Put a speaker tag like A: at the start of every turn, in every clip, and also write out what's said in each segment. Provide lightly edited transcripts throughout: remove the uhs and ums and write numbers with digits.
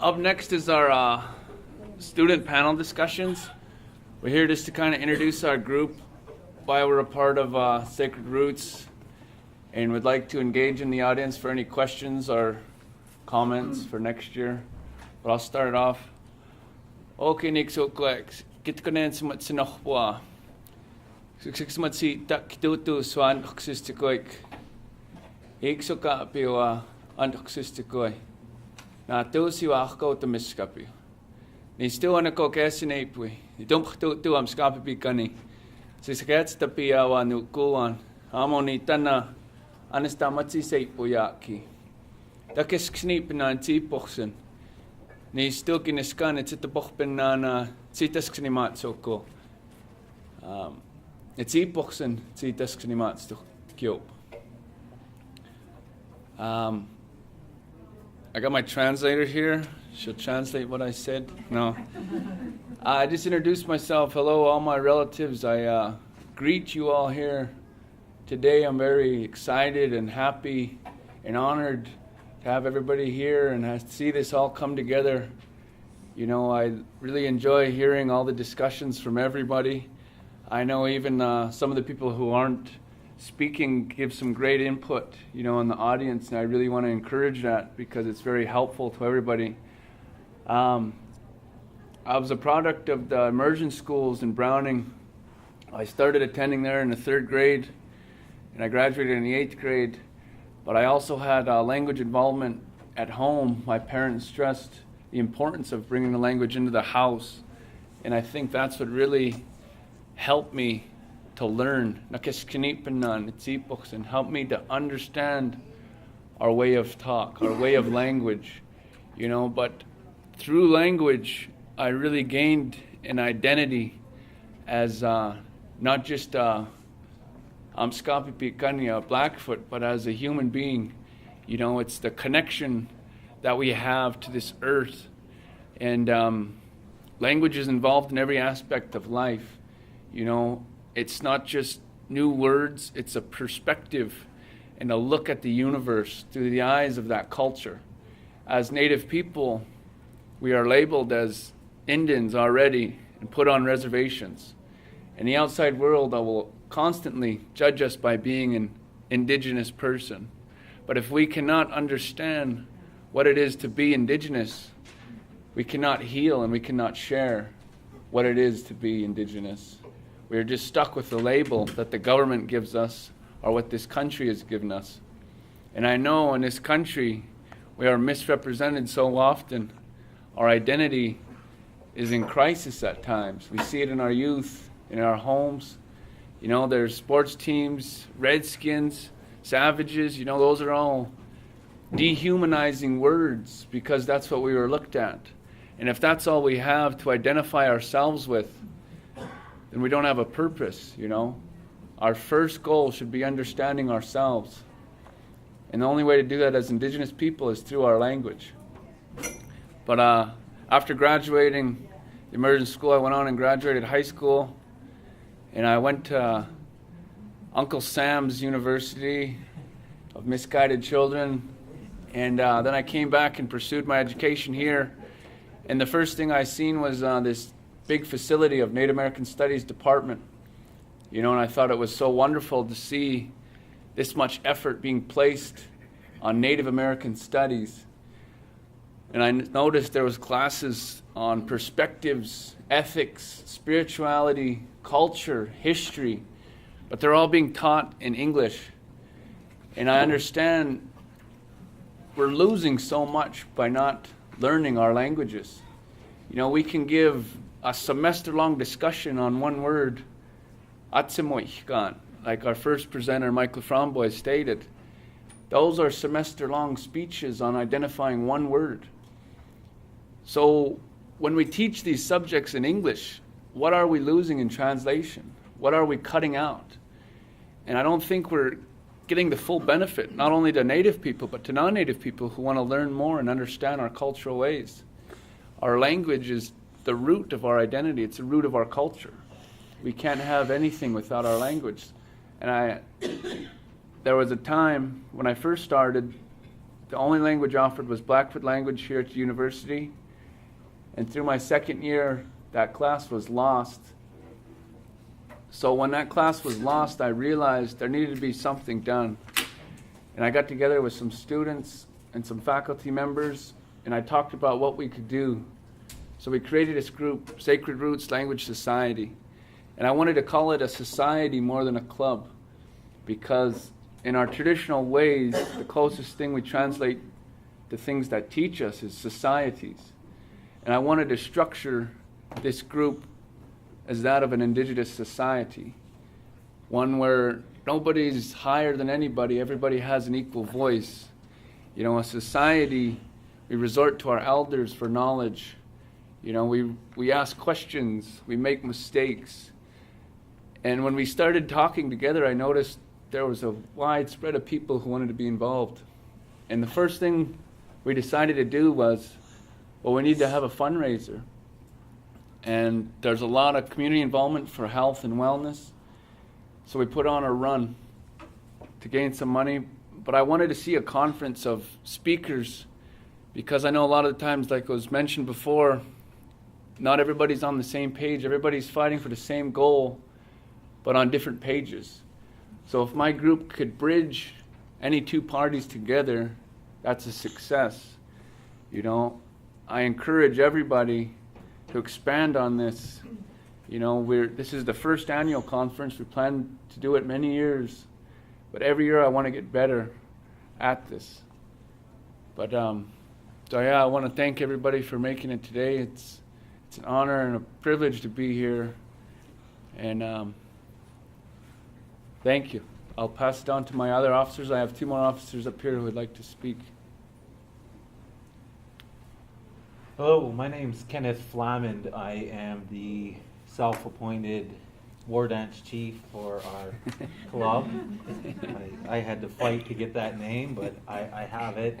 A: Up next is our student panel discussions. We're here just to kind of introduce our group, why we're a part of Sacred Roots, and would like to engage in the audience for any questions or comments for next year. But I'll start it off. Okay, Nick, so quick. Get to know some what's enough. Six months, tak do swan oxystic. Iksoka piwa untoxistic. Na tusi wachko to miskapi. Ni still on a cocasin apui. You don't do am scapi gani. Sisgats the piawa nu kuan. Amoni tana anastamatsi sapuyaki. Dakis sneep nan tipoxen. Ni still in a scan, it's at the bochbenana citas knimatsoko. It's epoxen citas knimats to kyope. I got my translator here. She'll translate what I said. No. I just introduced myself. Hello, all my relatives. I greet you all here today. I'm very excited and happy and honored to have everybody here and to see this all come together. You know, I really enjoy hearing all the discussions from everybody. I know even some of the people who aren't speaking give some great input, you know, in the audience, and I really want to encourage that because it's very helpful to everybody. I was a product of the immersion schools in Browning. I started attending there in the 3rd grade, and I graduated in the 8th grade, but I also had language involvement at home. My parents stressed the importance of bringing the language into the house, and I think that's what really helped me to learn, and help me to understand our way of talk, our way of language, you know. But through language, I really gained an identity as not just Amskapi Pikanya, Blackfoot, but as a human being. You know, it's the connection that we have to this earth, and language is involved in every aspect of life, you know. It's not just new words, it's a perspective and a look at the universe through the eyes of that culture. As Native people, we are labeled as Indians already and put on reservations. And the outside world will constantly judge us by being an Indigenous person. But if we cannot understand what it is to be Indigenous, we cannot heal and we cannot share what it is to be Indigenous. We're just stuck with the label that the government gives us or what this country has given us. And I know in this country we are misrepresented so often. Our identity is in crisis at times. We see it in our youth, in our homes. You know, there's sports teams, Redskins, Savages, you know, those are all dehumanizing words because that's what we were looked at. And if that's all we have to identify ourselves with, then we don't have a purpose, you know. Our first goal should be understanding ourselves. And the only way to do that as Indigenous people is through our language. But after graduating the immersion school, I went on and graduated high school. And I went to Uncle Sam's University of Misguided Children. And then I came back and pursued my education here. And the first thing I seen was this big facility of Native American Studies department, you know, and I thought it was so wonderful to see this much effort being placed on Native American studies. And I noticed there was classes on perspectives, ethics, spirituality, culture, history, but they're all being taught in English. And I understand we're losing so much by not learning our languages. You know, we can give a semester-long discussion on one word, Atsemoichkan, like our first presenter, Michael Flamand, stated. Those are semester-long speeches on identifying one word. So when we teach these subjects in English, what are we losing in translation? What are we cutting out? And I don't think we're getting the full benefit, not only to Native people, but to non-Native people who want to learn more and understand our cultural ways. Our language is the root of our identity. It's the root of our culture. We can't have anything without our language. And there was a time when I first started The only language offered was Blackfoot language here at the university. And through my second year, that class was lost. So when that class was lost, I realized there needed to be something done. And I got together with some students and some faculty members, and I talked about what we could do. So we created this group, Sacred Roots Language Society. And I wanted to call it a society more than a club, because in our traditional ways, the closest thing we translate to things that teach us is societies. And I wanted to structure this group as that of an indigenous society, one where nobody's higher than anybody, everybody has an equal voice. You know, a society, we resort to our elders for knowledge. You know, we ask questions, we make mistakes. And when we started talking together, I noticed there was a wide spread of people who wanted to be involved. And the first thing we decided to do was, well, we need to have a fundraiser. And there's a lot of community involvement for health and wellness. So we put on a run to gain some money. But I wanted to see a conference of speakers, because I know a lot of the times, like was mentioned before, not everybody's on the same page. Everybody's fighting for the same goal, but on different pages. So if my group could bridge any two parties together, that's a success. You know, I encourage everybody to expand on this. You know, this is the first annual conference. We plan to do it many years, but every year I want to get better at this. But so yeah, I want to thank everybody for making it today. It's an honor and a privilege to be here, and thank you. I'll pass it on to my other officers. I have two more officers up here who would like to speak.
B: Hello, my name's Kenneth Flamand. I am the self-appointed war dance chief for our club. I had to fight to get that name, but I have it.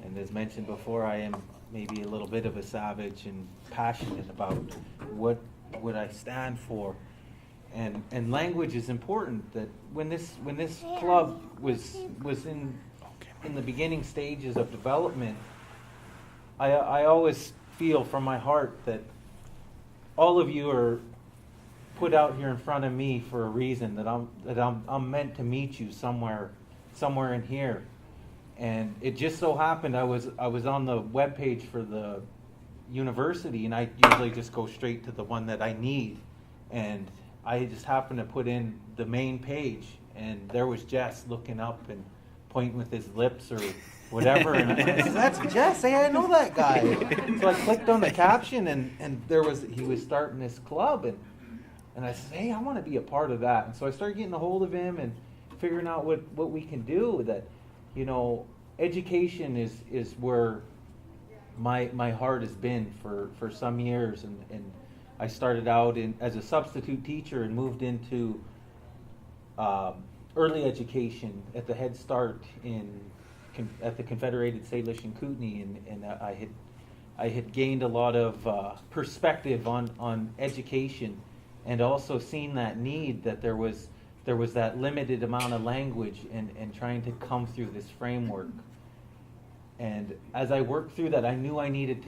B: And as mentioned before, I am maybe a little bit of a savage and passionate about what I stand for. And language is important. That when this club was in the beginning stages of development, I always feel from my heart that all of you are put out here in front of me for a reason. That I'm meant to meet you somewhere in here. And it just so happened I was on the webpage for the university, and I usually just go straight to the one that I need. And I just happened to put in the main page, and there was Jess looking up and pointing with his lips or whatever. And I said, "That's Jess. Hey, I know that guy." So I clicked on the caption, and he was starting this club, and I said, "Hey, I want to be a part of that." And so I started getting a hold of him and figuring out what we can do. That, you know, education is where my heart has been for some years, and I started out as a substitute teacher and moved into early education at the Head Start at the Confederated Salish and Kootenai, and I had gained a lot of perspective on education, and also seen that need that there was that limited amount of language and trying to come through this framework. And as I worked through that, I knew I needed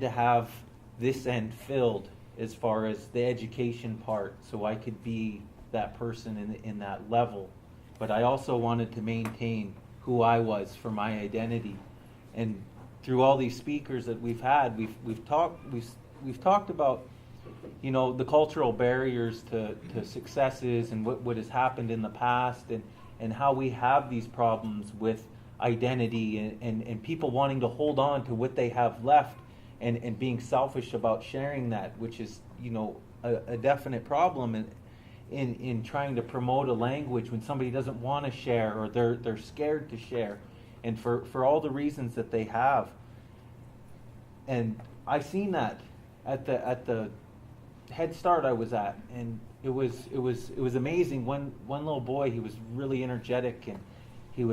B: to have this end filled as far as the education part, so I could be that person in that level. But I also wanted to maintain who I was for my identity. And through all these speakers that we've had, we've talked about, you know, the cultural barriers to successes and what has happened in the past, and how we have these problems with identity and people wanting to hold on to what they have left and being selfish about sharing that, which is, you know, a definite problem in trying to promote a language when somebody doesn't want to share, or they're scared to share, and for all the reasons that they have. And I seen that at the Head Start I was at, and it was amazing. One little boy, he was really energetic, and he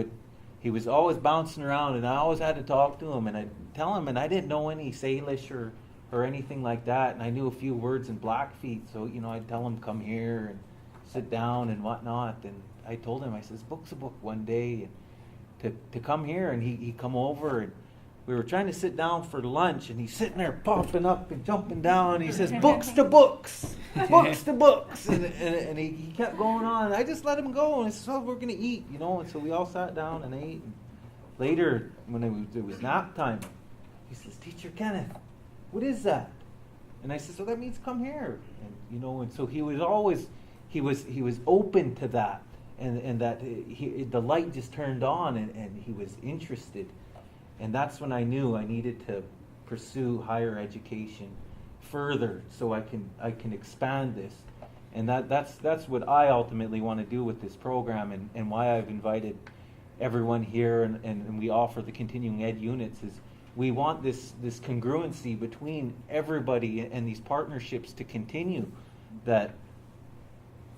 B: was always bouncing around, and I always had to talk to him, and I'd tell him, and I didn't know any Salish or anything like that, and I knew a few words in Blackfeet, so, you know, I'd tell him, come here and sit down and whatnot. And I told him, I says, book's a book one day. to come here, and he come over, and we were trying to sit down for lunch, and he's sitting there popping up and jumping down, and he says, books to books, books to books, and he kept going on, and I just let him go, and I said, oh, we're going to eat, and so we all sat down and ate, and later, when it was nap time, he says, Teacher Kenneth, what is that? And I said, so that means come here, and so he was always, he was open to that, and that the light just turned on, and he was interested. And that's when I knew I needed to pursue higher education further, so I can expand this. And that's what I ultimately want to do with this program, and why I've invited everyone here, and we offer the continuing ed units, is we want this congruency between everybody and these partnerships to continue, that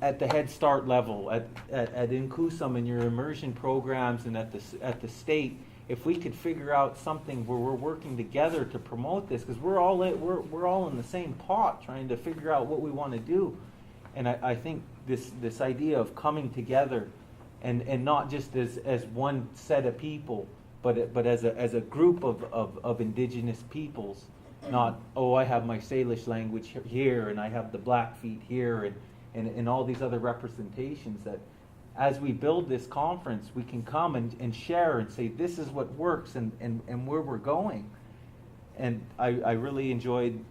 B: at the Head Start level, at Inkusum in your immersion programs, and at the state, if we could figure out something where we're working together to promote this, because we're all in the same pot trying to figure out what we want to do. And I think this idea of coming together, and not just as one set of people, but as a group of indigenous peoples, not, oh, I have my Salish language here, and I have the Blackfeet here, and all these other representations, that as we build this conference, we can come and share and say, this is what works, and where we're going. And I really enjoyed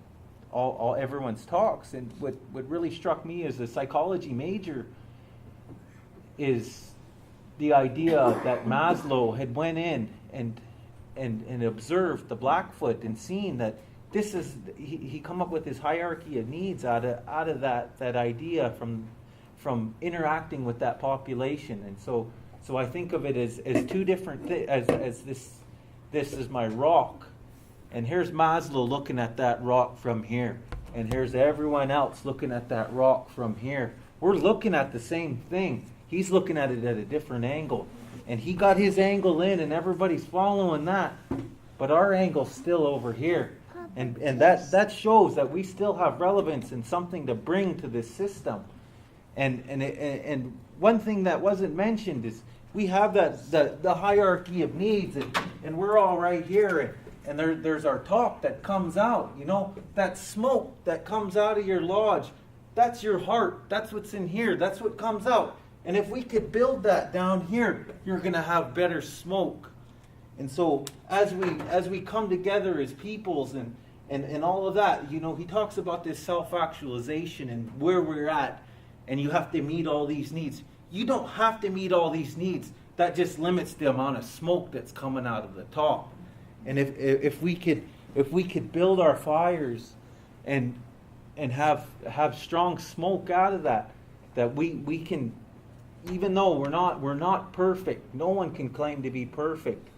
B: all everyone's talks. And what really struck me as a psychology major is the idea that Maslow had went in and observed the Blackfoot, and seen that this is, he come up with his hierarchy of needs out of that idea from interacting with that population. And so I think of it as two different things, as this is my rock, and here's Maslow looking at that rock from here, and here's everyone else looking at that rock from here. We're looking at the same thing. He's looking at it at a different angle, and he got his angle in, and everybody's following that, but our angle's still over here. And that shows that we still have relevance and something to bring to this system. And one thing that wasn't mentioned is we have the hierarchy of needs, and we're all right here, and there's our talk that comes out. That smoke that comes out of your lodge, that's your heart. That's what's in here. That's what comes out. And if we could build that down here, you're going to have better smoke. And so as we come together as peoples and all of that, he talks about this self-actualization and where we're at, and you have to meet all these needs. You don't have to meet all these needs. That just limits the amount of smoke that's coming out of the top. And if we could build our fires and have strong smoke out of that we can, even though we're not perfect, no one can claim to be perfect,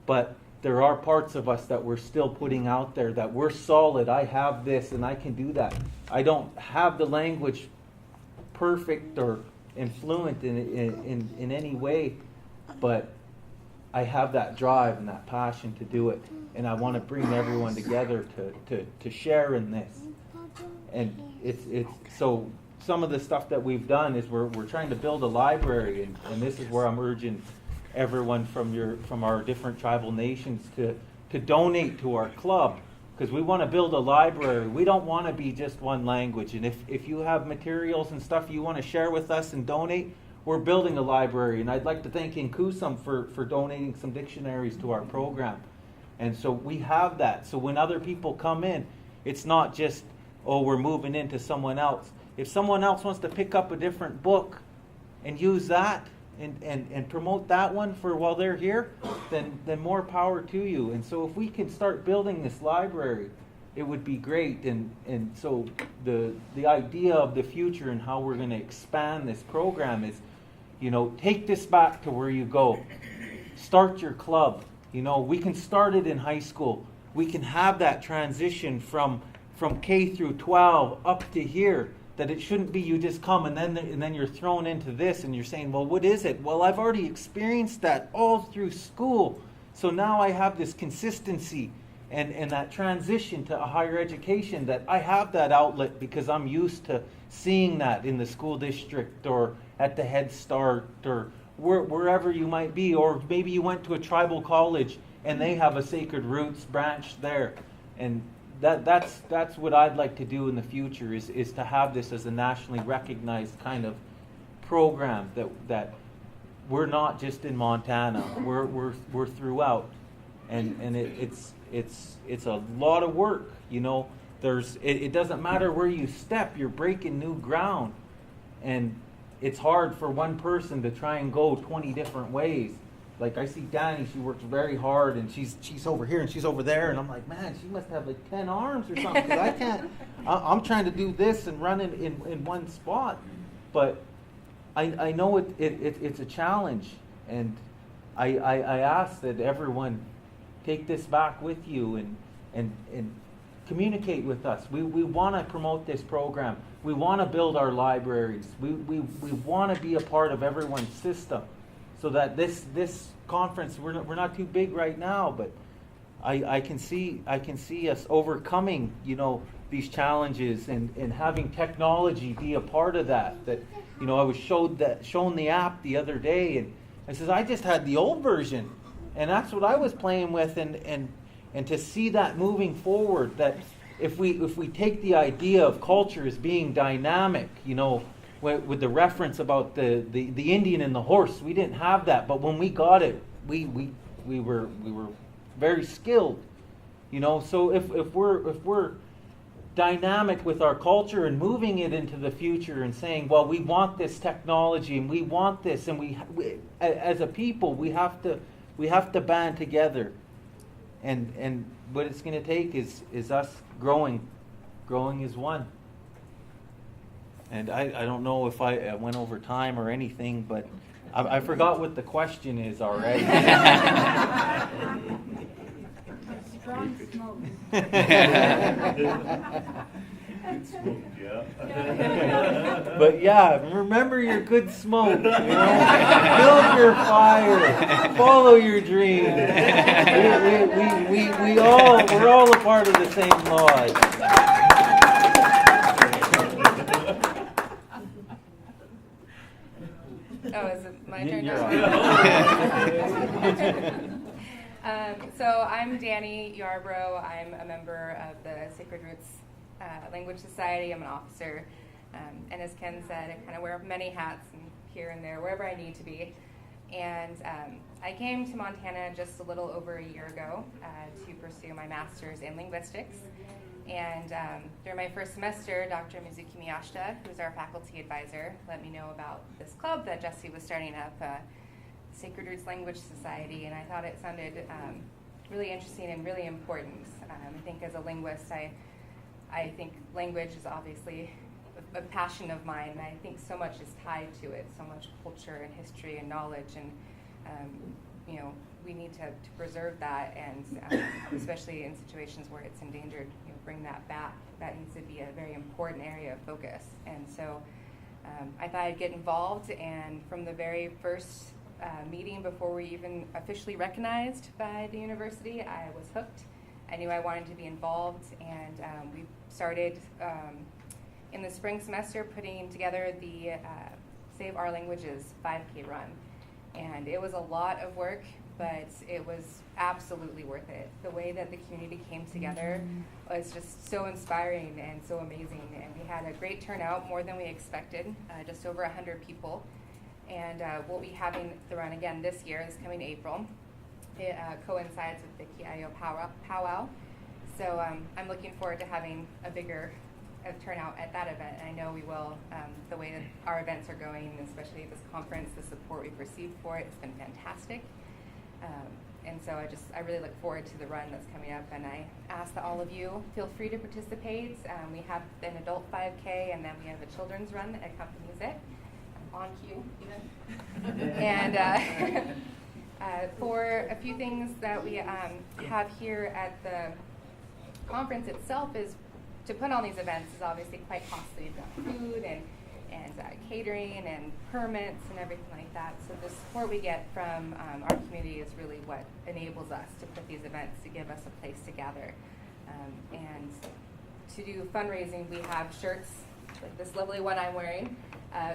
B: but there are parts of us that we're still putting out there, that we're solid. I have this and I can do that. I don't have the language perfect or influent in any way, but I have that drive and that passion to do it, and I want to bring everyone together to share in this. And it's so some of the stuff that we've done is we're trying to build a library, and this is where I'm urging everyone from our different tribal nations to donate to our club, because we want to build a library. We don't want to be just one language. And if you have materials and stuff you want to share with us and donate, we're building a library. And I'd like to thank Inkusum for donating some dictionaries to our program. And so we have that. So when other people come in, it's not just, oh, we're moving into someone else. If someone else wants to pick up a different book and use that and promote that one for while they're here, then more power to you. And so if we can start building this library, it would be great. And so the idea of the future and how we're going to expand this program is, take this back to where you go. Start your club. We can start it in high school. We can have that transition from K through 12 up to here. That it shouldn't be you just come and then you're thrown into this and you're saying, well, what is it? Well, I've already experienced that all through school. So now I have this consistency and that transition to a higher education, that I have that outlet because I'm used to seeing that in the school district or at the Head Start or wherever you might be, or maybe you went to a tribal college and they have a Sacred Roots branch there. And that's what I'd like to do in the future, is to have this as a nationally recognized kind of program that we're not just in Montana, we're throughout, and it's a lot of work. It doesn't matter where you step, you're breaking new ground, and it's hard for one person to try and go 20 different ways. Like I see Dannii, she works very hard, and she's over here and she's over there, and I'm like, man, she must have like 10 arms or something, because I can't. I'm trying to do this and run in one spot, but I know it's a challenge, and I ask that everyone take this back with you and communicate with us. We want to promote this program. We want to build our libraries. We want to be a part of everyone's system, so that this conference, we're not too big right now, but I can see us overcoming these challenges and having technology be a part of that. I was shown the app the other day, and I says, I just had the old version, and that's what I was playing with, and to see that moving forward, that if we take the idea of culture as being dynamic, with the reference about the Indian and the horse, we didn't have that, but when we got it, we were very skilled, So if we're dynamic with our culture and moving it into the future and saying, well, we want this technology and we want this, and we as a people we have to band together, and what it's going to take is us growing as one. And I don't know if I went over time or anything, but I forgot what the question is already.
C: Strong smoke.
D: Good smoke, yeah.
B: But yeah, remember your good smoke. Build your fire. Follow your dreams. We're all a part of the same lodge.
E: Oh, is it my turn
B: You're
E: now? So I'm Dannii Yarbrough. I'm a member of the Sacred Roots Language Society. I'm an officer. And as Ken said, I kind of wear many hats and here and there, wherever I need to be. And I came to Montana just a little over a year ago to pursue my master's in linguistics. And during my first semester, Dr. Mizuki Miyashita, who's our faculty advisor, let me know about this club that Jesse was starting up, Sacred Roots Language Society, and I thought it sounded really interesting and really important. I think as a linguist, I think language is obviously a passion of mine, and I think so much is tied to it, so much culture and history and knowledge, and we need to preserve that, and especially in situations where it's endangered, bring that back. That needs to be a very important area of focus. And so I thought I'd get involved, and from the very first meeting before we even officially recognized by the university, I was hooked. I knew I wanted to be involved, and we started in the spring semester putting together the Save Our Languages 5K run. And it was a lot of work, but it was absolutely worth it. The way that the community came together was just so inspiring and so amazing. And we had a great turnout, more than we expected, just over 100 people. And we'll be having the run again this year, this coming April. It coincides with the Kiayo powwow. So I'm looking forward to having a bigger turnout at that event. And I know we will. The way that our events are going, especially this conference, the support we've received for it has been fantastic. And so I really look forward to the run that's coming up, and I ask that all of you feel free to participate. We have an adult 5K, and then we have a children's run that accompanies it, on cue even. And for a few things that we have here at the conference itself, is to put on these events is obviously quite costly. We've got food and catering and permits and everything like that. So the support we get from our community is really what enables us to put these events, to give us a place to gather. And to do fundraising, we have shirts like this lovely one I'm wearing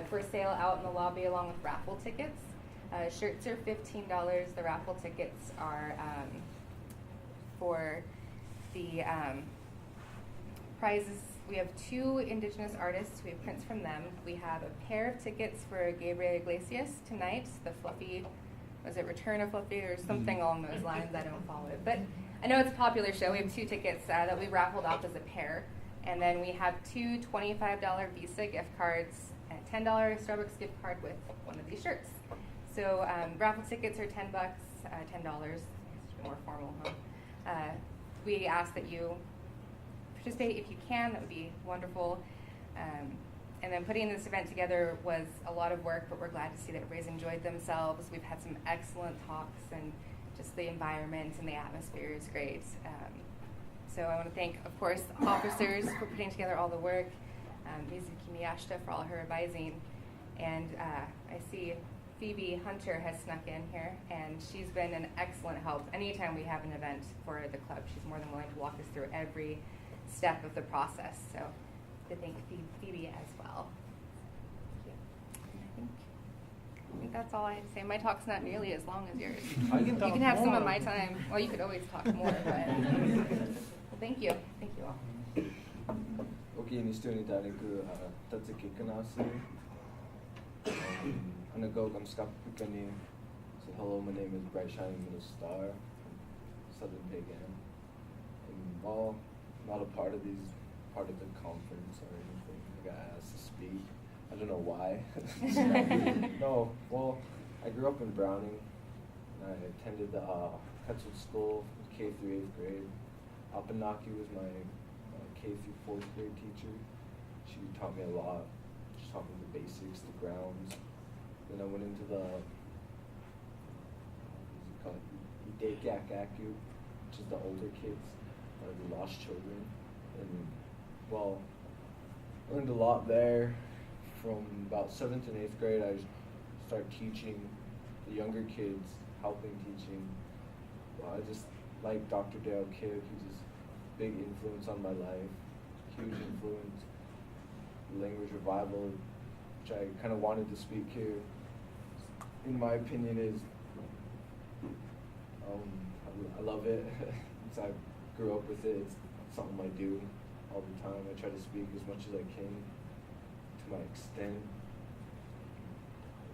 E: for sale out in the lobby, along with raffle tickets. Shirts are $15. The raffle tickets are for the prizes. We have 2 Indigenous artists. We have prints from them. We have a pair of tickets for Gabriel Iglesias tonight, the Fluffy, was it Return of Fluffy or something along those lines? I don't follow it. But I know it's a popular show. We have 2 tickets that we raffled off as a pair. And then we have 2 $25 Visa gift cards and a $10 Starbucks gift card with one of these shirts. So raffle tickets are $10, $10. More formal, huh? We ask that you participate if you can. That would be wonderful. And then putting this event together was a lot of work, but we're glad to see that everybody's enjoyed themselves. We've had some excellent talks, and just the environment and the atmosphere is great. So I want to thank, of course, the officers for putting together all the work, Mizuki Miyashita for all her advising, and I see Phoebe Hunter has snuck in here, and she's been an excellent help. Anytime we have an event for the club, she's more than willing to walk us through every step of the process. So to thank Phoebe as well. I think that's all I have to say. My talk's not nearly as long as yours. You can have some of my time. Well, you could always talk more, but well, thank you. Thank you all.
F: Okay, in student that's a kikanasi. Anago kamskap pikani. So hello, my name is Bright Shining Middle Star from Southern Pagan. And while not a part of the conference or anything, I got asked to speak. I don't know why. No, well, I grew up in Browning. And I attended the Quetzal School from K through 8th grade. Apanaki was my K through 4th grade teacher. She taught me a lot. She taught me the basics, the grounds. Then I went into the Idekakaku, which is the older kids, the lost children. And well, I learned a lot there. From about 7th and 8th grade, I started teaching the younger kids, helping teaching. Well, I just like Dr. Dale Kidd, who's just a big influence on my life, huge influence. Language revival, which I kind of wanted to speak here, in my opinion, is I love it. Since I grew up with it, it's something I do all the time. I try to speak as much as I can. To my extent,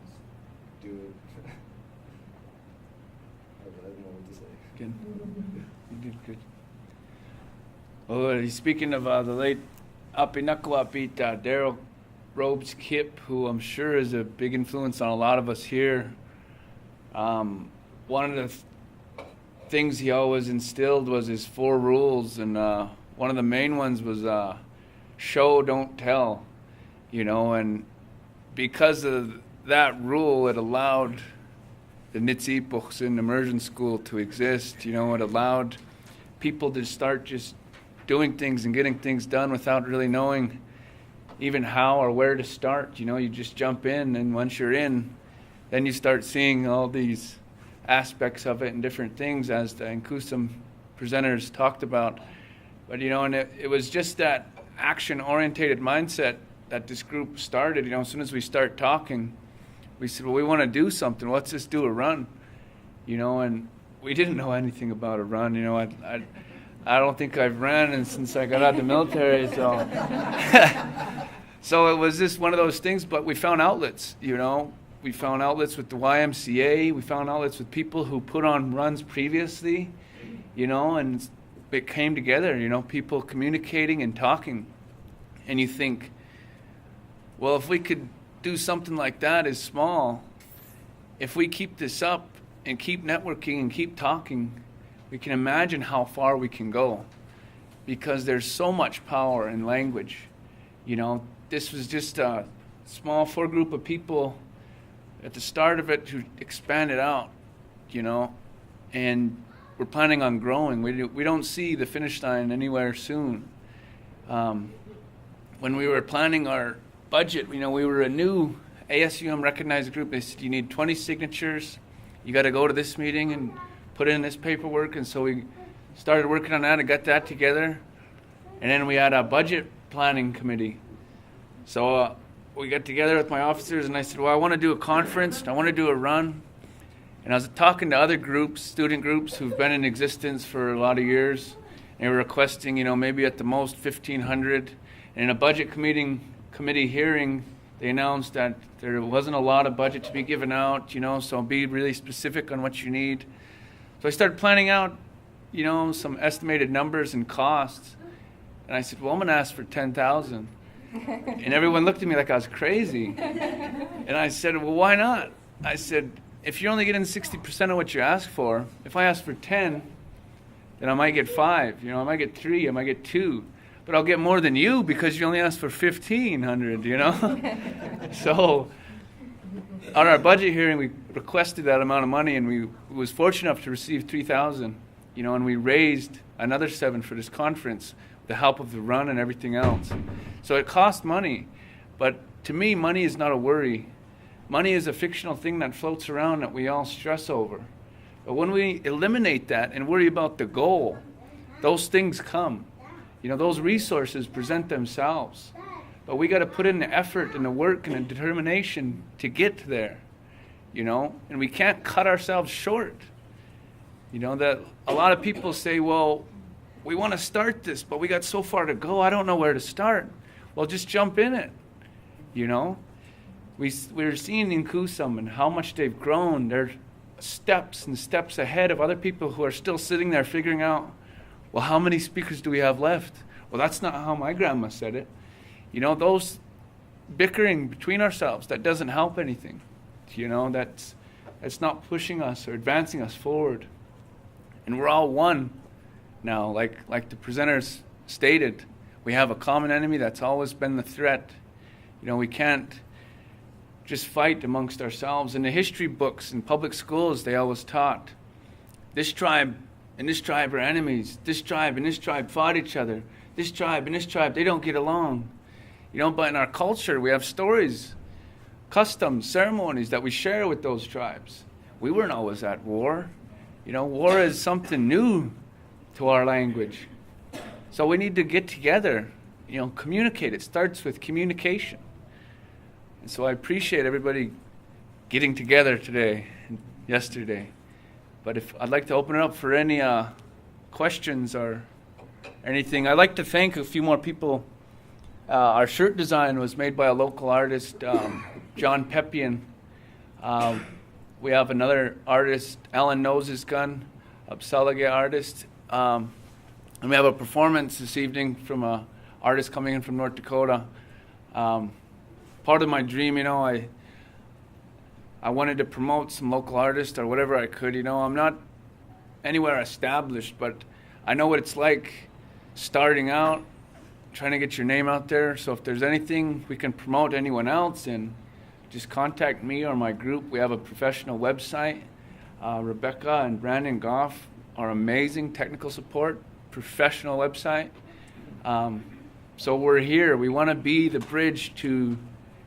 F: just do it. I don't know what to say.
A: Good. You did good. Well, speaking of the late Apinakwapit, Daryl Robes Kip, who I'm sure is a big influence on a lot of us here. One of the things he always instilled was his 4 rules, and one of the main ones was show, don't tell. You know, and because of that rule, it allowed the Nitsipuchs in immersion school to exist. You know, it allowed people to start just doing things and getting things done without really knowing even how or where to start. You know, you just jump in, and once you're in, then you start seeing all these aspects of it and different things, as the Nkusum presenters talked about. But, you know, and it was just that action-orientated mindset that this group started. You know, as soon as we start talking, we said, well, we want to do something. Let's just do a run. You know, and we didn't know anything about a run. You know, I don't think I've ran since I got out of the military. So, so it was just one of those things. But we found outlets. You know, we found outlets with the YMCA. We found outlets with people who put on runs previously. You know, and it came together. You know, people communicating and talking, and you think, well, if we could do something like that as small, if we keep this up and keep networking and keep talking, we can imagine how far we can go, because there's so much power in language. You know, this was just a small 4 group of people at the start of it who expanded out, you know, and we're planning on growing. We don't see the finish line anywhere soon. When we were planning our budget, you know, we were a new ASUM recognized group. They said, you need 20 signatures. You got to go to this meeting and put in this paperwork. And so we started working on that and got that together. And then we had a budget planning committee. So we got together with my officers, and I said, well, I want to do a conference. I want to do a run. And I was talking to other groups, student groups who've been in existence for a lot of years, and they were requesting, maybe at the most 1,500. And in a budget committee hearing, they announced that there wasn't a lot of budget to be given out, so be really specific on what you need. So I started planning out, some estimated numbers and costs. And I said, well, I'm going to ask for 10,000. And everyone looked at me like I was crazy. And I said, well, why not? I said, if you're only getting 60% of what you ask for, if I ask for 10, then I might get 5. I might get 3, I might get 2. But I'll get more than you because you only asked for 1,500, So on our budget hearing, we requested that amount of money, and we was fortunate enough to receive 3,000, and we raised another 7 for this conference with the help of the run and everything else. So it cost money, but to me, money is not a worry. Money is a fictional thing that floats around that we all stress over. But when we eliminate that and worry about the goal, those things come. Those resources present themselves. But we got to put in the effort and the work and the determination to get there. And we can't cut ourselves short. That a lot of people say, well, we want to start this, but we got so far to go, I don't know where to start. Well, just jump in it. We're seeing in Kusum and how much they've grown. They're steps and steps ahead of other people who are still sitting there figuring out, well, how many speakers do we have left? Well, that's not how my grandma said it. Those bickering between ourselves, that doesn't help anything. That's not pushing us or advancing us forward. And we're all one now, like the presenters stated. We have a common enemy that's always been the threat. We can't just fight amongst ourselves. In the history books in public schools, they always taught, this tribe and this tribe are enemies. This tribe and this tribe fought each other. This tribe and this tribe, they don't get along. But in our culture, we have stories, customs, ceremonies that we share with those tribes. We weren't always at war. War is something new to our language. So we need to get together, communicate. It starts with communication. And so I appreciate everybody getting together today and yesterday. But if I'd like to open it up for any questions or anything. I'd like to thank a few more people. Our shirt design was made by a local artist, John Peppian. We have another artist, Alan Knows His Gun, a Psalage artist. And we have a performance this evening from an artist coming in from North Dakota. Part of my dream, I wanted to promote some local artists or whatever I could. I'm not anywhere established, but I know what it's like starting out, trying to get your name out there. So if there's anything we can promote anyone else, and just contact me or my group. We have a professional website. Rebecca and Brandon Goff are amazing technical support, professional website. So we're here. We want to be the bridge to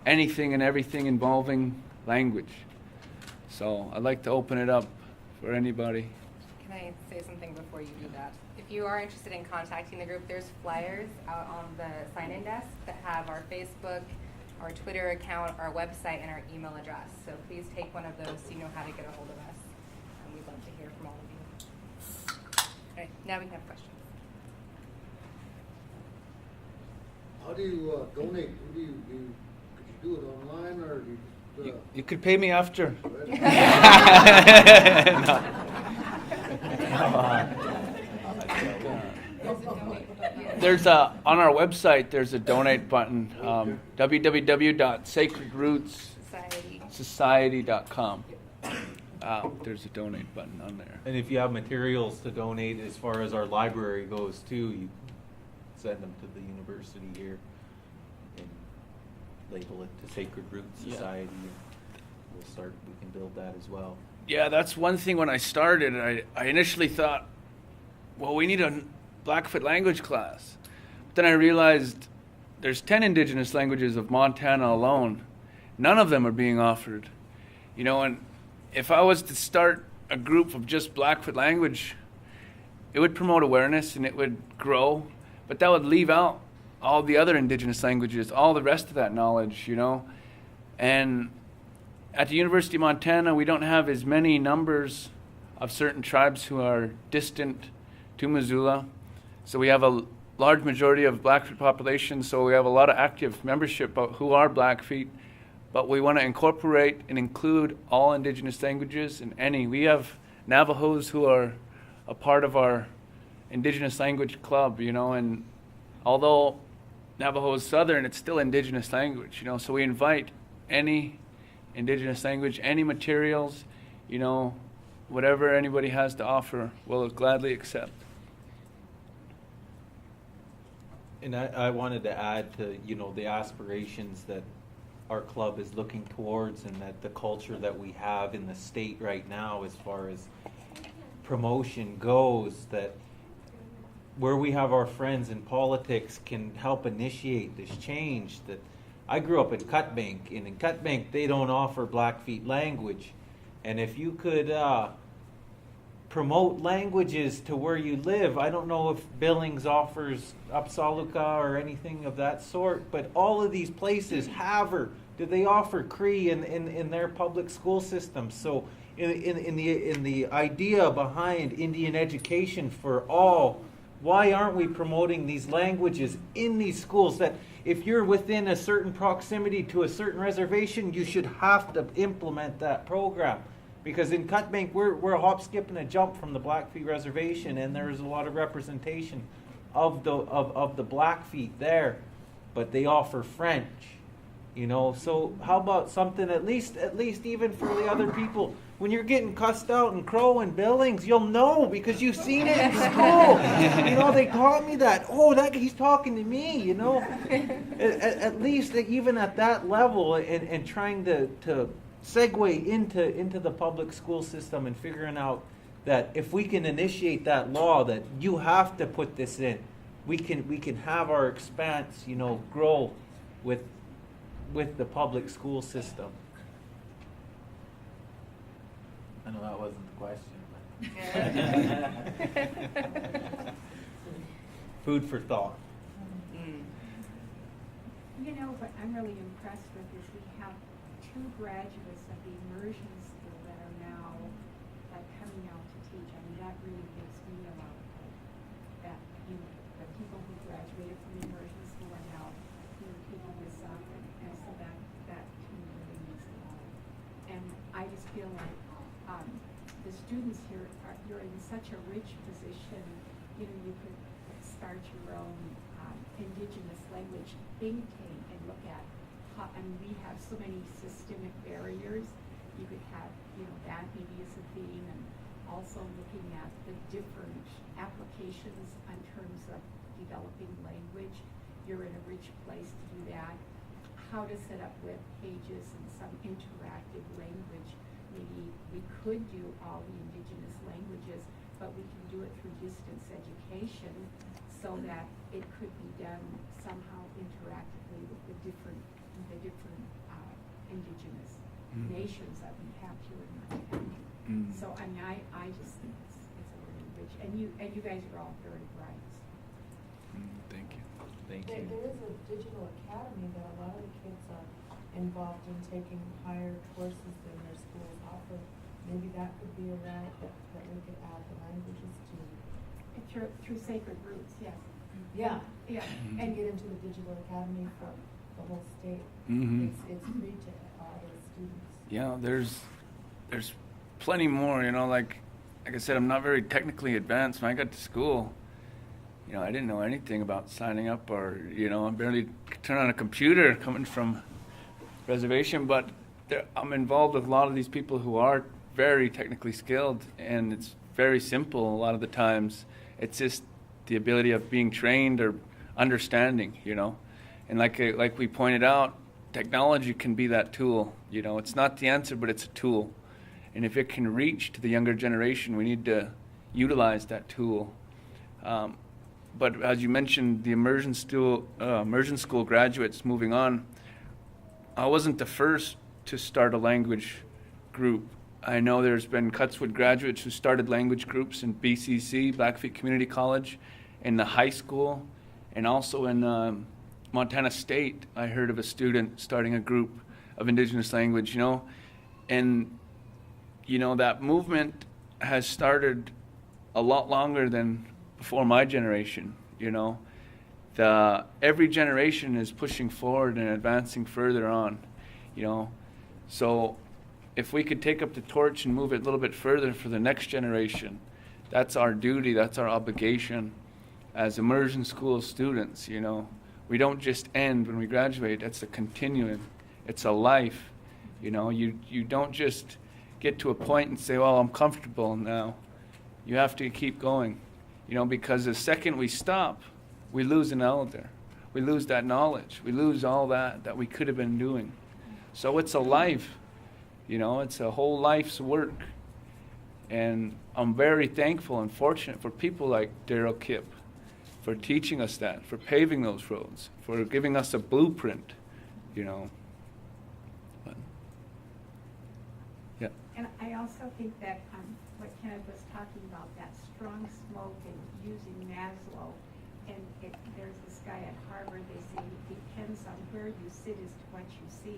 A: anything and everything involving language. So I'd like to open it up for anybody.
E: Can I say something before you do that? If you are interested in contacting the group, there's flyers out on the sign-in desk that have our Facebook, our Twitter account, our website, and our email address. So please take one of those so you know how to get a hold of us. And we'd love to hear from all of you. All right, now we can have questions.
G: How do you donate? Could you do it online, or do you just,
A: You could pay me after. There's on our website, there's a donate button, www.sacredrootssociety.com. There's a donate button on there.
B: And if you have materials to donate as far as our library goes too, you send them to the university here and label it to Sacred Roots Society. We can build that as well.
A: Yeah, that's one thing. When I started, I initially thought, well, we need a Blackfoot language class. But then I realized there's 10 indigenous languages of Montana alone. None of them are being offered. And if I was to start a group of just Blackfoot language, it would promote awareness and it would grow, but that would leave out all the other indigenous languages, all the rest of that knowledge, And at the University of Montana, we don't have as many numbers of certain tribes who are distant to Missoula. So we have a large majority of Blackfeet population, so we have a lot of active membership who are Blackfeet, but we want to incorporate and include all indigenous languages in any. We have Navajos who are a part of our indigenous language club, and although Navajo is Southern, it's still indigenous language, so we invite any indigenous language, any materials, whatever anybody has to offer, we'll gladly accept.
B: And I wanted to add to, the aspirations that our club is looking towards, and that the culture that we have in the state right now as far as promotion goes, that where we have our friends in politics can help initiate this change. That I grew up in Cutbank, and in Cutbank they don't offer Blackfeet language, and if you could promote languages to where you live. I don't know if Billings offers Upsaluka or anything of that sort, but all of these places do they offer Cree in their public school system? So in the idea behind Indian education for all, why aren't we promoting these languages in these schools? That if you're within a certain proximity to a certain reservation, you should have to implement that program. Because in Cutbank, we're a hop, skip, and a jump from the Blackfeet reservation, and there's a lot of representation of the Blackfeet there, but they offer French, So how about something at least even for the other people? When you're getting cussed out in Crow and Billings, you'll know because you've seen it in school. They taught me that. Oh, he's talking to me. At least even at that level, and trying to segue into the public school system and figuring out that if we can initiate that law that you have to put this in, we can have our expanse, grow with the public school system. I know that wasn't the question. But food for thought.
C: What I'm really impressed with is we have 2 graduates of the immersion school that are now coming out to teach. I mean, that really gives me a lot of hope that the people who graduated from the immersion school are now picking this up, and so that team really means a lot. And I just feel like the students here you're in such a rich position. You could start your own indigenous language think tank and look at. We have so many systemic barriers. You could have, that maybe as a theme, and also looking at the different applications in terms of developing language. You're in a rich place to do that. How to set up web pages and some interactive language. Maybe we could do all the indigenous languages, but we can do it through distance education so that it could be done somehow interactively with the different indigenous nations that we have here in Montana. So I just think it's a really rich, and you guys are all very bright.
A: Thank you.
H: There is a digital academy that a lot of the kids are involved in taking higher courses than their schools offer. Maybe that could be a route that we could add the languages to.
C: Through Sacred Roots, yes.
H: Yeah.
C: And
H: get into the digital academy for the whole state. It's free to all the students.
A: Yeah, there's plenty more, like I said, I'm not very technically advanced. When I got to school, I didn't know anything about signing up, or I barely turn on a computer coming from reservation, but I'm involved with a lot of these people who are very technically skilled, and it's very simple a lot of the times. It's just the ability of being trained or understanding, and like we pointed out, technology can be that tool. It's not the answer, but it's a tool, and if it can reach to the younger generation, we need to utilize that tool. But as you mentioned, the immersion school graduates moving on, I wasn't the first to start a language group. I know there's been Cutswood graduates who started language groups in BCC, Blackfeet Community College, in the high school, and also in Montana State. I heard of a student starting a group of indigenous language. And, you know, that movement has started a lot longer than before my generation, you know. Every generation is pushing forward and advancing further on, you know. So if we could take up the torch and move it a little bit further for the next generation, that's our duty, that's our obligation as immersion school students, you know. We don't just end when we graduate, it's a continuum, it's a life, you know. You don't just get to a point and say, well, I'm comfortable now. You have to keep going, you know, because the second we stop, we lose an elder. We lose that knowledge. We lose all that we could have been doing. So it's a life, you know, it's a whole life's work. And I'm very thankful and fortunate for people like Daryl Kipp for teaching us that, for paving those roads, for giving us a blueprint, you know. But, yeah.
C: And I also think that what Kenneth was talking about, that strong smoke and using Maslow, and there's this guy at Harvard, they say it depends on where you sit as to what you see.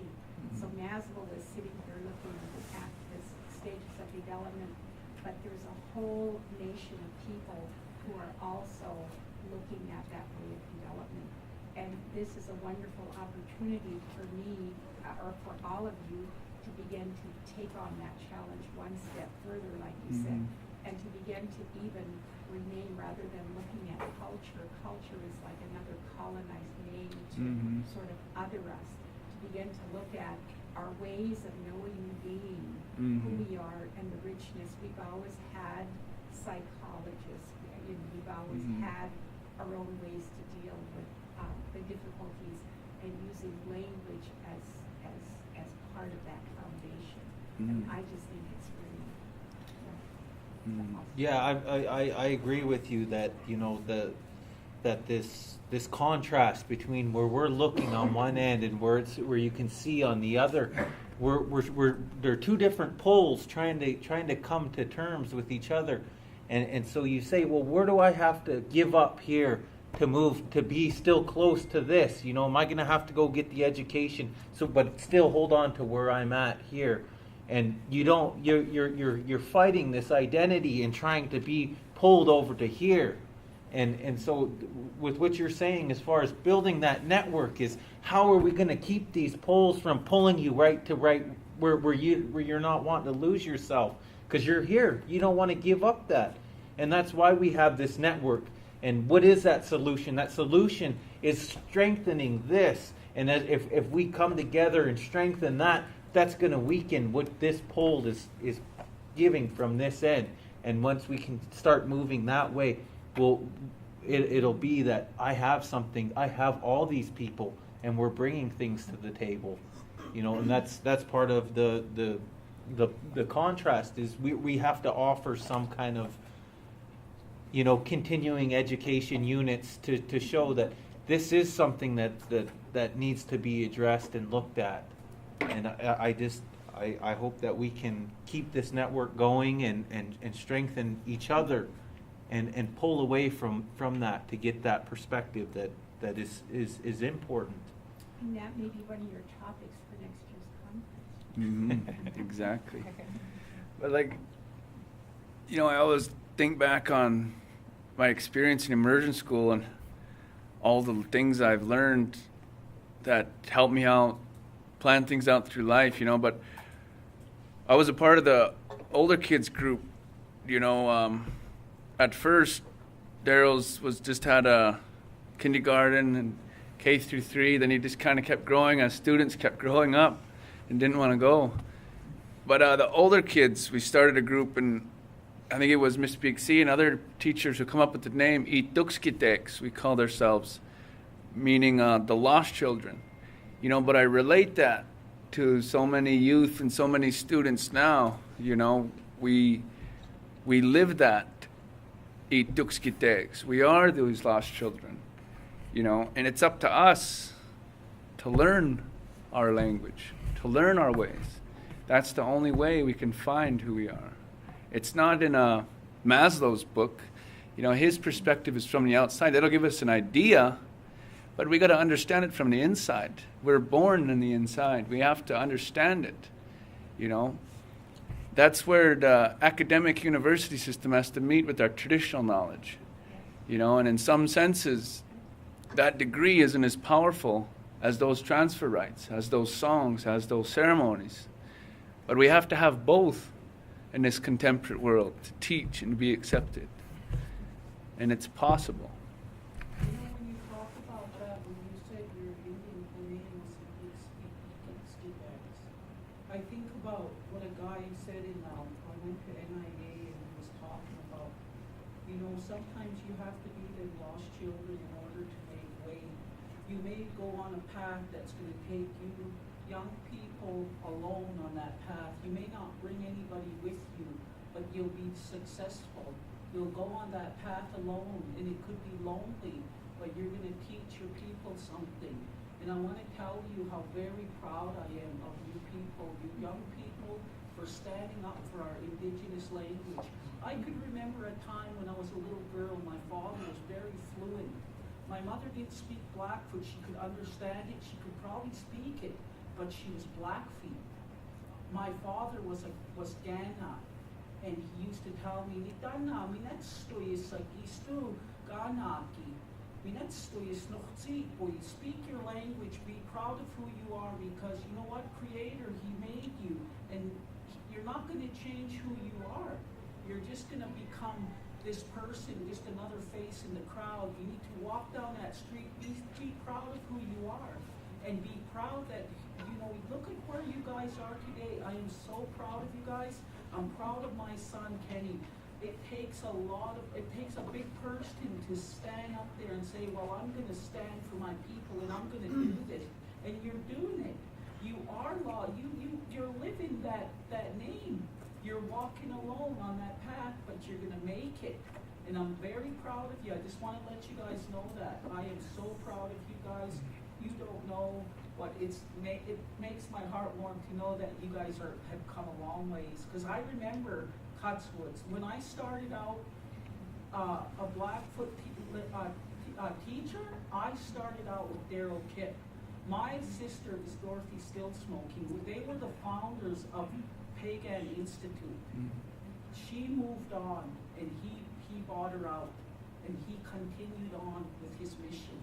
C: So Maslow was sitting here looking at the stages of development, but there's a whole nation of people who are also looking at that way of development. And this is a wonderful opportunity for me, or for all of you, to begin to take on that challenge one step further, like you said, and to begin to even remain, rather than looking at culture. Culture is like another colonized name to sort of other us. To begin to look at our ways of knowing being, who we are, and the richness. We've always had psychologists. We've always had our own ways to deal with the difficulties, and using language as part of that foundation. And I just think it's really awesome.
B: Yeah, I agree with you that, you know, that this contrast between where we're looking on one end and where you can see on the other, there are two different poles trying to come to terms with each other, and so you say, well, where do I have to give up here to move to be still close to this? You know, am I going to have to go get the education but still hold on to where I'm at here? And you're fighting this identity and trying to be pulled over to here. And so with what you're saying as far as building that network is, how are we going to keep these poles from pulling you right where you're not wanting to lose yourself? Because you're here. You don't want to give up that. And that's why we have this network. And what is that solution? That solution is strengthening this. And if we come together and strengthen that, that's going to weaken what this pole is giving from this end. And once we can start moving that way, it'll be that I have something. I have all these people, and we're bringing things to the table. You know, and that's part of the contrast is we have to offer some kind of, you know, continuing education units to show that this is something that needs to be addressed and looked at. And I hope that we can keep this network going and strengthen each other and pull away from that to get that perspective that is important.
C: And that may be one of your topics for next year's conference.
A: Exactly. But like, you know, I always think back on my experience in immersion school and all the things I've learned that helped me out, plan things out through life, you know. But I was a part of the older kids group, you know. At first, Daryl's had a kindergarten and K through 3. Then he just kind of kept growing as students kept growing up and didn't want to go. But the older kids, we started a group, and I think it was Miss Big C and other teachers who come up with the name Ituxkiteks, we called ourselves, meaning the lost children. You know, but I relate that to so many youth and so many students now. You know, we live that Ituxkiteks. We are those lost children, you know, and it's up to us to learn our language, to learn our ways. That's the only way we can find who we are. It's not in Maslow's book. You know, his perspective is from the outside. That'll give us an idea, but we got to understand it from the inside. We're born in the inside. We have to understand it. You know, that's where the academic university system has to meet with our traditional knowledge. You know, and in some senses, that degree isn't as powerful as those transfer rights, as those songs, as those ceremonies. But we have to have both in this contemporary world to teach and be accepted. And it's possible.
I: You know, when you talk about that, when you said your Indian names and Tibets, I think about what a guy said in, I went to NIA and he was talking about, you know, sometimes you have to be the lost children in order to make way. You may go on a path that's going to take you, young people, alone on that path. You may not bring anybody with you, but you'll be successful. You'll go on that path alone, and it could be lonely, but you're going to teach your people something. And I want to tell you how very proud I am of you people, you young people, for standing up for our indigenous language. I could remember a time when I was a little girl, my father was very fluent. My mother didn't speak Blackfoot. She could understand it. She could probably speak it, but she was Blackfeet. My father was Gana. And he used to tell me, Dannii, minetstoy sa gistu ganaki. Minetstoy is nochtsi. Boy, speak your language, be proud of who you are, because you know what? Creator, he made you. And you're not going to change who you are. You're just going to become this person, just another face in the crowd. You need to walk down that street, be proud of who you are. And be proud that, you know, look at where you guys are today. I am so proud of you guys. I'm proud of my son, Kenny. It takes a big person to stand up there and say, well, I'm going to stand for my people and I'm going to do this. And you're doing it. You are law. You're living that name. You're walking alone on that path, but you're going to make it. And I'm very proud of you. I just want to let you guys know that. I am so proud of you guys. You don't know what it makes my heart warm to know that you guys have come a long ways. Because I remember Cutswoods. When I started out a Blackfoot teacher, I started out with Daryl Kipp. My sister is Dorothy Still Smoking. They were the founders of Pagan Institute. She moved on, and he bought her out, and he continued on with his mission.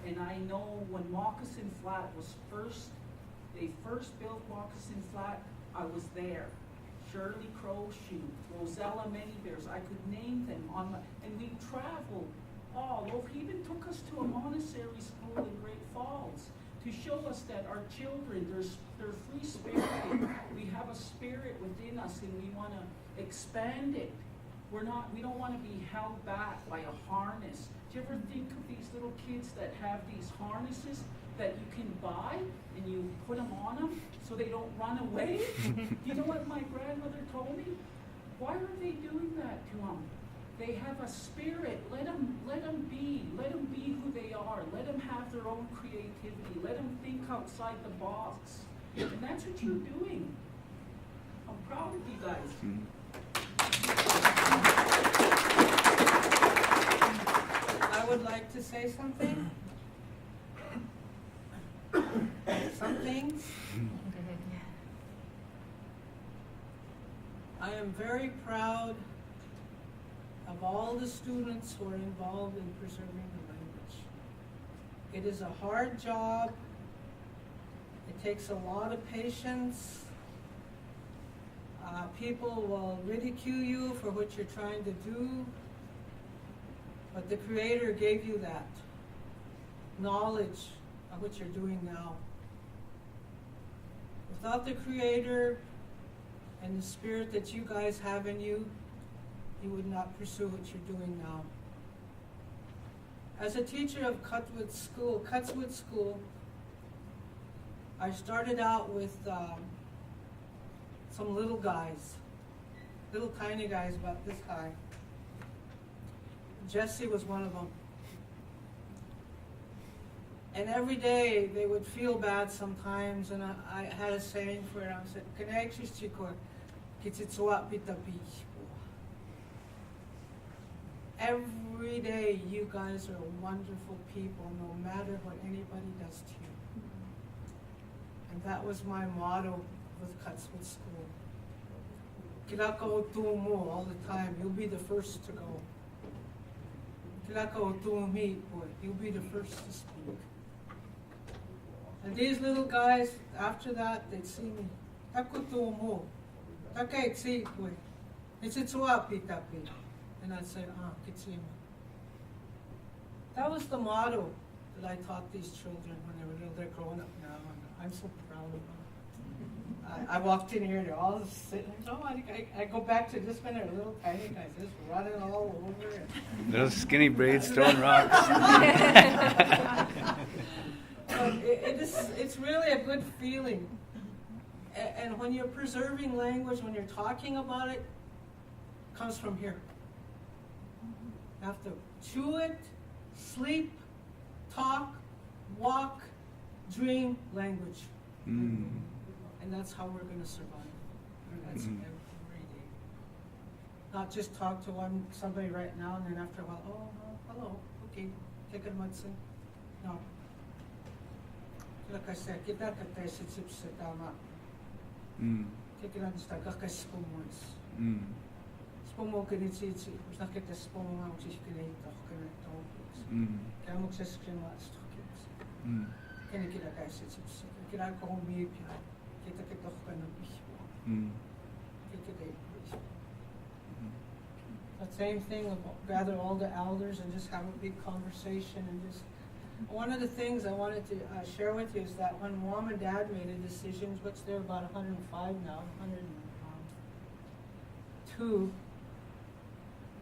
I: And I know when Moccasin Flat they first built Moccasin Flat, I was there. Shirley Crowshoe, Rosella Manybears, I could name them and we traveled all over. He even took us to a monastery school in Great Falls to show us that our children, they're free spirited. We have a spirit within us and we want to expand it. We don't want to be held back by a harness. Do you ever think of these little kids that have these harnesses that you can buy and you put them on them so they don't run away? You know what my grandmother told me? Why are they doing that to them? They have a spirit. Let them be who they are. Let them have their own creativity. Let them think outside the box. And that's what you're doing. I'm proud of you guys.
J: I would like to say something. Some things. I am very proud of all the students who are involved in preserving the language. It is a hard job. It takes a lot of patience. People will ridicule you for what you're trying to do, but the Creator gave you that knowledge of what you're doing now. Without the Creator and the spirit that you guys have in you, you would not pursue what you're doing now. As a teacher of Cutswood School, I started out with some little guys, little tiny guys about this high. Jesse was one of them. And every day they would feel bad sometimes, and I had a saying for them. I said, every day you guys are wonderful people, no matter what anybody does to you. And that was my motto with cuts with school. Kilaka o tumu all the time, you'll be the first to go. Kilaka o tumu, boy, you'll be the first to speak. And these little guys, after that, they'd see me. Taku tumu, takai tsi, boy. It's tapi. And I'd say, kitsima. That was the motto that I taught these children when they were little. They're growing up now, and I'm so proud of them. I walked in here, they're all sitting there. Oh, I go back to this when they're little tiny guys, just running all over.
A: Those skinny braids throwing rocks.
J: But it's really a good feeling. And when you're preserving language, when you're talking about it, it comes from here. You have to chew it, sleep, talk, walk, dream language.
A: Mm.
J: And that's how we're going to survive. And that's every day. Not just talk to somebody right now and then after a while, oh, hello, okay, take a medicine. No. Like I said, get back at this, it's sit down up. Take it on the stack, like I spumos. Spumo can it's was not get the spumo out, which is great, kaya magsaskrima stockings. Can you get a guy sits get out home me get a the same thing, gather all the elders and just have a big conversation and just. One of the things I wanted to share with you is that when Mom and Dad made a decision, which they're about 105 now, 102,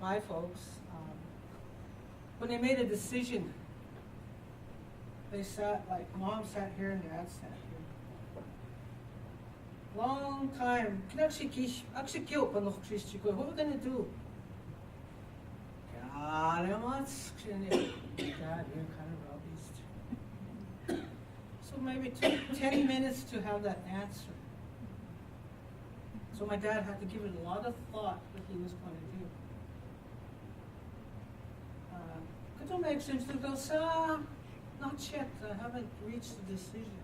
J: my folks, when they made a decision, they sat, like Mom sat here and Dad sat here. Long time. What are we going to do? Dad, you're kind of rubbish. So maybe 10 minutes to have that answer. So my dad had to give it a lot of thought what he was going to do. Could it make sense to go, not yet, I haven't reached a decision.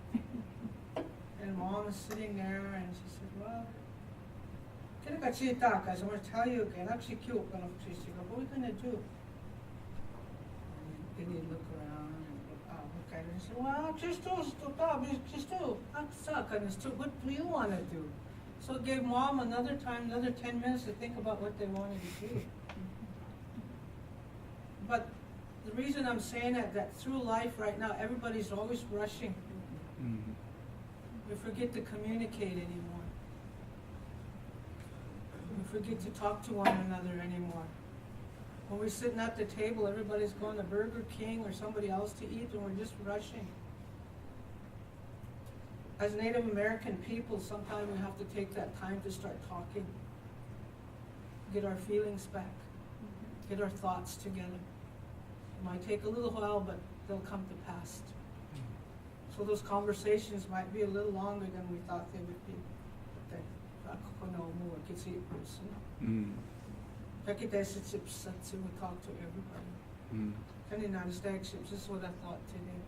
J: And Mom is sitting there and she said, well, I'm going to tell you again, what are we going to do? And he'd look around and look and he said, well, just do. What do you want to do? So it gave Mom another 10 minutes to think about what they wanted to do. But the reason I'm saying that through life right now, everybody's always rushing. We forget to communicate anymore. We forget to talk to one another anymore. When we're sitting at the table, everybody's going to Burger King or somebody else to eat, and we're just rushing. As Native American people, sometimes we have to take that time to start talking, get our feelings back, get our thoughts together. It might take a little while, but they'll come to pass. So those conversations might be a little longer than we thought they would be. We talk to everybody. This is what I thought today.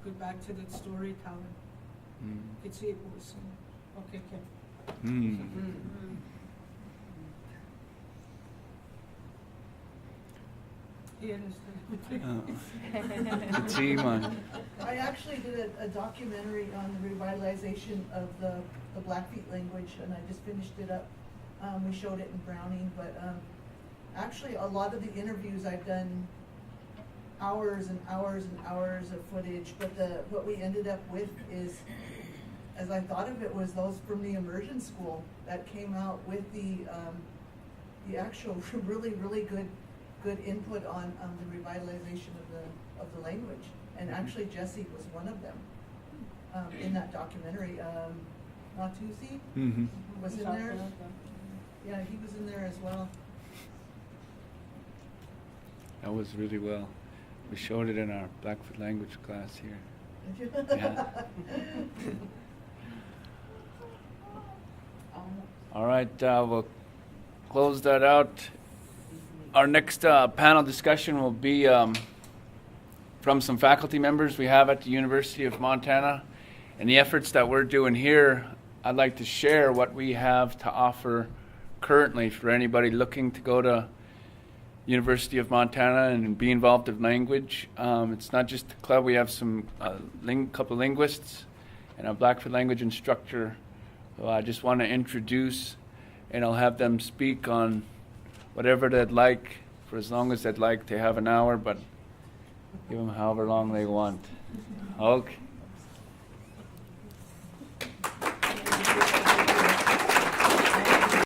J: Go back to that storytelling. Okay, Kim.
K: I actually did a documentary on the revitalization of the Blackfeet language, and I just finished it up. We showed it in Browning, but actually a lot of the interviews I've done hours and hours and hours of footage, but what we ended up with is, as I thought of it, was those from the immersion school that came out with the actual really good input on the revitalization of the language. And actually Jesse was one of them in that documentary. Natusi was in there. Yeah, he was in there as well.
A: That was really well. We showed it in our Blackfoot language class here.
K: Did you?
A: Yeah. All right, we'll close that out. Our next panel discussion will be from some faculty members we have at the University of Montana. And the efforts that we're doing here, I'd like to share what we have to offer currently for anybody looking to go to University of Montana and be involved in language. It's not just a club. We have some couple linguists and a Blackfoot language instructor who I just want to introduce, and I'll have them speak on whatever they'd like for as long as they'd like. They have an hour, but give them however long they want. Okay.